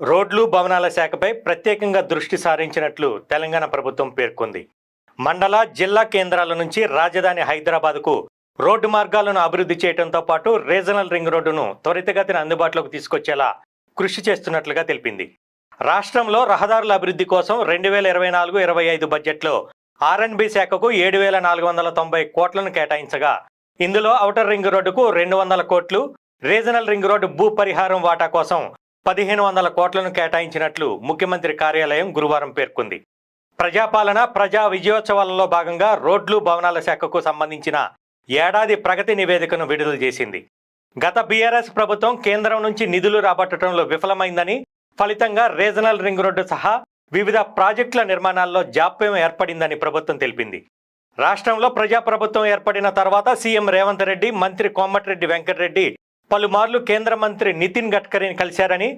రోడ్లు, భవనాల శాఖపై ప్రత్యేకంగా దృష్టి సారించినట్లు తెలంగాణ ప్రభుత్వం పేర్కొంది. మండల, జిల్లా కేంద్రాల నుంచి రాజధాని హైదరాబాద్కు రోడ్డు మార్గాలను అభివృద్ధి చేయడంతో పాటు రీజనల్ రింగ్ రోడ్డును త్వరితగతిన అందుబాటులోకి తీసుకొచ్చేలా కృషి చేస్తున్నట్లుగా తెలిపింది. రాష్ట్రంలో రహదారుల అభివృద్ధి కోసం 2024-25 బడ్జెట్లో ఆర్ఎండ్బి శాఖకు 7,490 కోట్లను కేటాయించగా, ఇందులో ఔటర్ రింగ్ రోడ్డుకు 200 కోట్లు, రీజనల్ రింగ్ రోడ్డు భూ పరిహారం వాటా కోసం 1,500 కోట్లను కేటాయించినట్లు ముఖ్యమంత్రి కార్యాలయం గురువారం పేర్కొంది. ప్రజాపాలన, ప్రజా విజయోత్సవాలలో భాగంగా రోడ్లు, భవనాల శాఖకు సంబంధించిన ఏడాది ప్రగతి నివేదికను విడుదల చేసింది. గత బీఆర్ఎస్ ప్రభుత్వం కేంద్రం నుంచి నిధులు రాబట్టడంలో విఫలమైందని, ఫలితంగా రీజనల్ రింగ్ రోడ్డు సహా వివిధ ప్రాజెక్టుల నిర్మాణాల్లో జాప్యం ఏర్పడిందని ప్రభుత్వం తెలిపింది. రాష్ట్రంలో ప్రజాప్రభుత్వం ఏర్పడిన తర్వాత సీఎం రేవంత్ రెడ్డి, మంత్రి కోమటిరెడ్డి వెంకటరెడ్డి పలుమార్లు కేంద్ర మంత్రి నితిన్ గడ్కరీని కలిశారని,